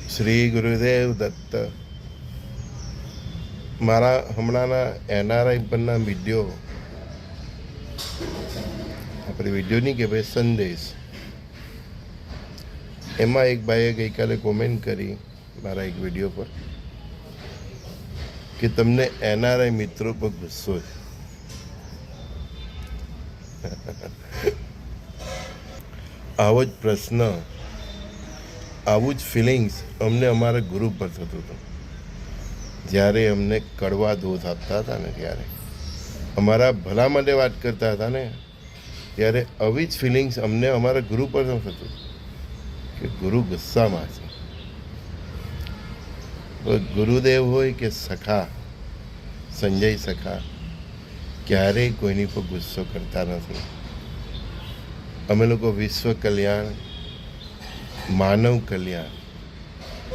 શ્રી ગુરુદેવ દત્ત. મારા હમણાંના એનઆરઆઈ પરના વિડીયો, આપણે વિડીયો નહીં કે ભાઈ સંદેશ, એમાં એક ભાઈએ ગઈકાલે કોમેન્ટ કરી મારા એક વિડીયો પર કે તમને એનઆરઆઈ મિત્રો પર ગુસ્સો છે. આવો જ પ્રશ્ન, આવું જ ફિલિંગ્સ અમને અમારા ગુરુ પર થતું હતું. જ્યારે અમને કડવા દોષ આપતા હતા ને, ત્યારે અમારા ભલા માટે વાત કરતા હતા ને, ત્યારે આવી જ ફિલિંગ્સ અમને અમારા ગુરુ પર થતું કે ગુરુ ગુસ્સામાં છે. ગુરુદેવ હોય કે સખા, સંજય સખા ક્યારેય કોઈની પર ગુસ્સો કરતા નથી. અમે લોકો વિશ્વ કલ્યાણ, માનવ કલ્યાણ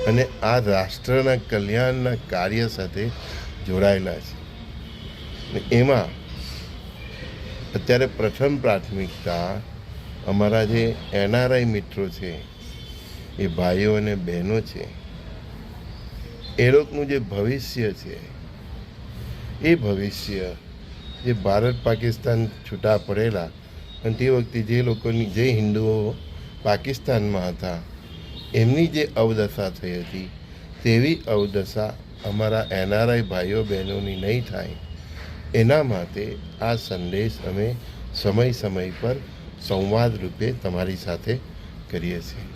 અને આ રાષ્ટ્રના કલ્યાણના કાર્ય સાથે જોડાયેલા છે. એમાં અત્યારે પ્રથમ પ્રાથમિકતા અમારા જે એનઆરઆઈ મિત્રો છે, એ ભાઈઓ અને બહેનો છે, એ લોકોનું જે ભવિષ્ય છે, એ ભવિષ્ય જે ભારત પાકિસ્તાન છૂટા પડેલા અને તે વખતે જે લોકોની, જે હિન્દુઓ પાકિસ્તાનમાં હતા, એમની જે અવદશા થઈ હતી, તેવી અવદશા અમારા એનઆરઆઈ ભાઈઓ બહેનોની નહીં થાય, એના માટે આ સંદેશ અમે સમય સમય પર સંવાદ રૂપે તમારી સાથે કરીએ છીએ.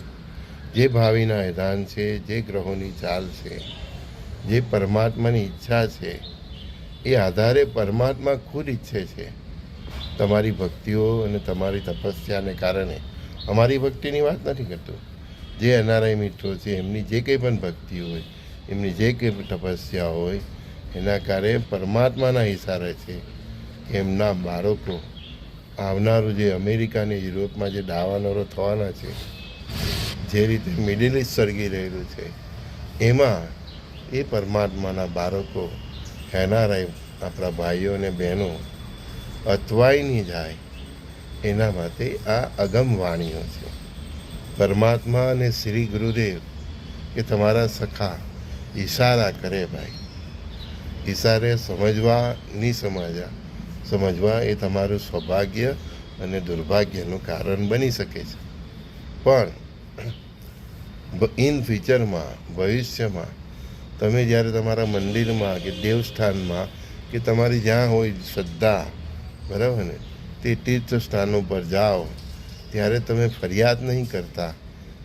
જે ભાવિના વિધાન છે, જે ગ્રહોની ચાલ છે, જે પરમાત્માની ઈચ્છા છે, એ આધારે પરમાત્મા ખુદ ઈચ્છે છે. તમારી ભક્તિઓ અને તમારી તપસ્યાને કારણે, અમારી ભક્તિની વાત નથી કરતો, જે એનઆરઆઈ મિત્રો છે એમની જે કંઈ પણ ભક્તિ હોય, એમની જે કંઈ તપસ્યા હોય, એના કારણે પરમાત્માના ઈશારે છે કે એમના બાળકો આવનારું જે અમેરિકા અને યુરોપમાં જે દાવાનરો થવાના છે, જે રીતે મિડલ ઇસ્ટ સળગી રહેલું છે, એમાં એ પરમાત્માના બાળકો એનઆરઆઈ આપણા ભાઈઓ અને બહેનો અટવાઈ નહીં જાય, એના માટે આ અગમ વાણીઓ છે. પરમાત્મા અને શ્રી ગુરુદેવ કે તમારા સખા ઈશારા કરે ભાઈ, ઈશારે સમજવા નહીં સમજવા એ તમારું સૌભાગ્ય અને દુર્ભાગ્યનું કારણ બની શકે છે. પણ ઇન ફ્યુચરમાં, ભવિષ્યમાં તમે જ્યારે તમારા મંદિરમાં કે દેવસ્થાનમાં કે તમારી જ્યાં હોય શ્રદ્ધા, બરાબર ને, તે તીર્થ સ્થાનો પર જાઓ, ત્યારે તમે ફરિયાદ નહીં કરતા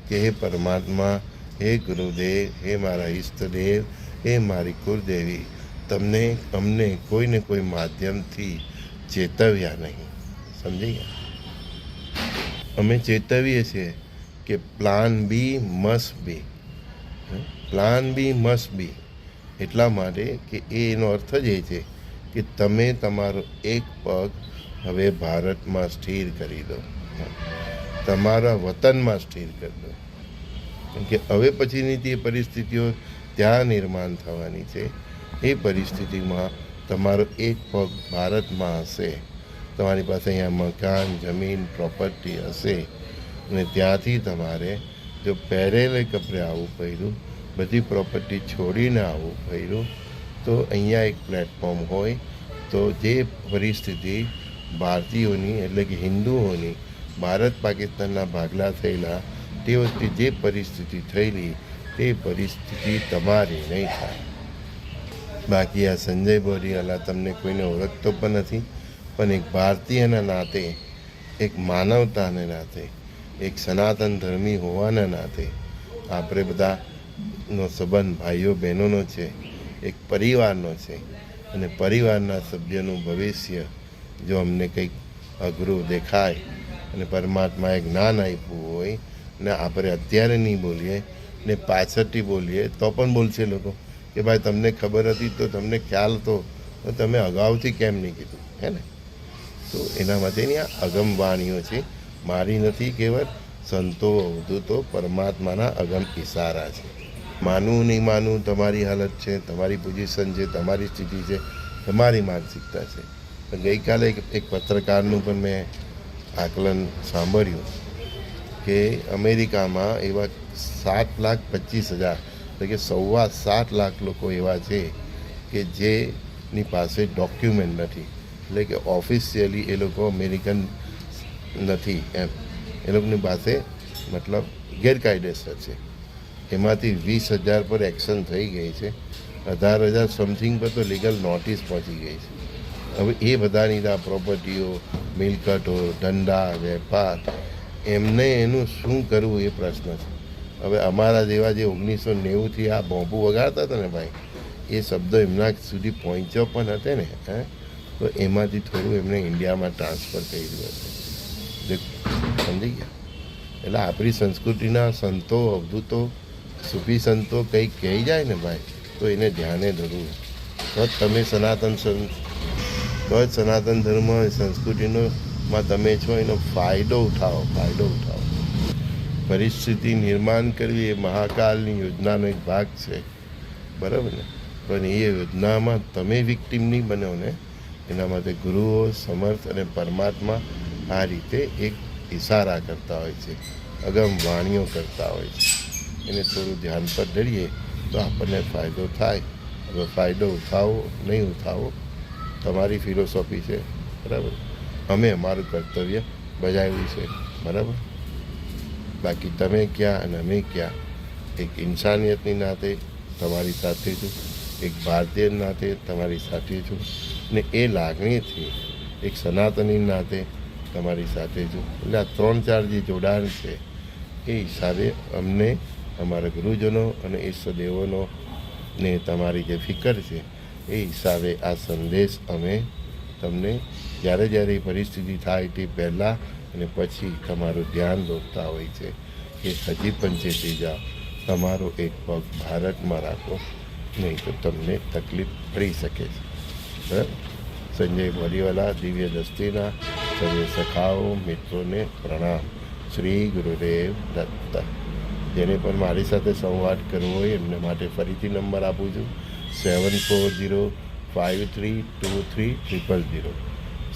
કે હે પરમાત્મા, હે ગુરુદેવ, હે મારા ઈષ્ટદેવ, હે મારી કુળદેવી, અમને કોઈને કોઈ માધ્યમથી ચેતવ્યા નહીં. સમજી ગયા? અમે ચેતવીએ છીએ કે plan B must be, plan B must be, એટલા માટે કે એનો અર્થ જ એ છે કે તમે તમારો એક પગ હવે ભારતમાં સ્થિર કરી દો, તમારા વતનમાં સ્થિર કરી દો. કેમ કે હવે પછીની તે પરિસ્થિતિઓ ત્યાં નિર્માણ થવાની છે. એ પરિસ્થિતિમાં તમારો એક પગ ભારતમાં હશે, તમારી પાસે અહીંયા મકાન, જમીન, પ્રોપર્ટી હશે, અને ત્યાંથી તમારે જો પહેરેલે કપડે આવવું પડ્યું, બધી પ્રોપર્ટી છોડીને આવવું પડ્યું, તો અહીંયા એક પ્લેટફોર્મ હોય તો જે પરિસ્થિતિ ભારતીયોની, એટલે કે હિન્દુઓની ભારત પાકિસ્તાનના ભાગલા થયેલા તે વખતે જે પરિસ્થિતિ થયેલી, તે પરિસ્થિતિ તમારી નહીં થાય. બાકી આ સંજય બોરીવાલા તમને કોઈને ઓળખતો પણ નથી, પણ એક ભારતીયના નાતે, એક માનવતાને નાતે, એક સનાતન ધર્મી હોવાના નાતે આપણે બધાનો સંબંધ ભાઈઓ બહેનોનો છે, એક પરિવારનો છે. અને પરિવારના સભ્યનું ભવિષ્ય જો અમને કંઈક અઘરું દેખાય અને પરમાત્માએ જ્ઞાન આપ્યું હોય ને આપણે અત્યારે નહીં બોલીએ ને પાછળથી બોલીએ તો પણ બોલશે લોકો કે ભાઈ તમને ખબર હતી તો, તમને ખ્યાલ તો તમે અગાઉથી કેમ નહીં કીધું, હે ને? તો એના માટેની આ અગમ વાણીઓ છે, મારી નથી, કેવળ સંતો, અવધૂતો, પરમાત્માના અગમ ઈશારા છે. માનવું નહીં માનવું તમારી હાલત છે, તમારી પોઝિશન છે, તમારી સ્થિતિ છે, તમારી માનસિકતા છે. પણ ગઈકાલે એક પત્રકારનું પણ મેં આકલન સાંભળ્યું કે અમેરિકામાં એવા 7,25,000 એટલે કે 7.25 લાખ લોકો એવા છે કે જેની પાસે ડોક્યુમેન્ટ નથી, એટલે કે ઓફિશિયલી એ લોકો અમેરિકન નથી એમ, એ લોકોની પાસે મતલબ ગેરકાયદેસર છે. એમાંથી 20,000 પર એક્શન થઈ ગઈ છે, 18,000 સમથિંગ પર તો લીગલ નોટિસ પહોંચી ગઈ છે. હવે એ બધાની આ પ્રોપર્ટીઓ, મિલકતો, ધંધા, વેપાર, એમને એનું શું કરવું એ પ્રશ્ન છે. હવે અમારા જેવા જે 1990થી આ બોમ્બુ વગાડતા હતા ને ભાઈ, એ શબ્દો એમના સુધી પહોંચ્યો પણ હતે ને, તો એમાંથી થોડું એમને ઇન્ડિયામાં ટ્રાન્સફર કર્યું હશે. સમજી ગયા? એટલે આપણી સંસ્કૃતિના સંતો, અવધૂતો, સૂફી સંતો કંઈક કહી જાય ને ભાઈ, તો એને ધ્યાને ધરવું. તો જ તમે સનાતન ધર્મ સંસ્કૃતિમાં તમે છો, એનો ફાયદો ઉઠાવો. પરિસ્થિતિ નિર્માણ કરવી એ મહાકાલની યોજનાનો એક ભાગ છે, બરાબર ને? પણ એ યોજનામાં તમે વિક્ટિમ નહીં બનો ને, એના માટે ગુરુઓ, સમર્થ અને પરમાત્મા આ રીતે એક ઇશારા કરતા હોય છે, અગમ વાણીઓ કરતા હોય છે. એને થોડું ધ્યાન પર ધરીએ તો આપણને ફાયદો થાય. હવે ફાયદો ઉઠાવો નહીં ઉઠાવો તમારી ફિલોસોફી છે, બરાબર. અમે અમારું કર્તવ્ય બજાવ્યું છે, બરાબર. બાકી તમે ક્યાં અને અમે ક્યાં, એક ઇન્સાનિયતની નાતે તમારી સાથે છું, એક ભારતીય નાતે તમારી સાથે છું, ને એ લાગણીથી એક સનાતની નાતે તમારી સાથે છું. એટલે આ 3-4 જે જોડાણ છે એ હિસાબે અમને અમારા ગુરુજનો અને ઈષ્ટદેવોનો ને તમારી જે ફિકર છે એ હિસાબે આ સંદેશ અમે તમને જ્યારે જ્યારે પરિસ્થિતિ થાય તે પહેલાં અને પછી તમારું ધ્યાન દોરતા હોય છે કે હજી પણ ચેતી જાઓ, તમારો એક પગ ભારતમાં રાખો, નહીં તો તમને તકલીફ પડી શકે છે, બરાબર. સંજય બોરીવાલા દિવ્ય દસ્તીના સર્વે સખાઓ મિત્રોને પ્રણામ. શ્રી ગુરુદેવ દત્ત. જેને પણ મારી સાથે સંવાદ કરવો હોય એમને માટે ફરીથી નંબર આપું છું, 7405323000,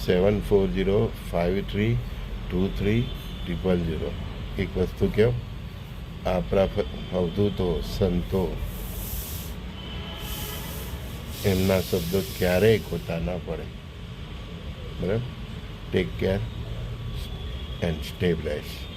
7405323000. એક વસ્તુ કહો, આપણા અવધૂતો, સંતો, એમના શબ્દો ક્યારેય ખોટા ના પડે, બરાબર. Take care and stay blessed.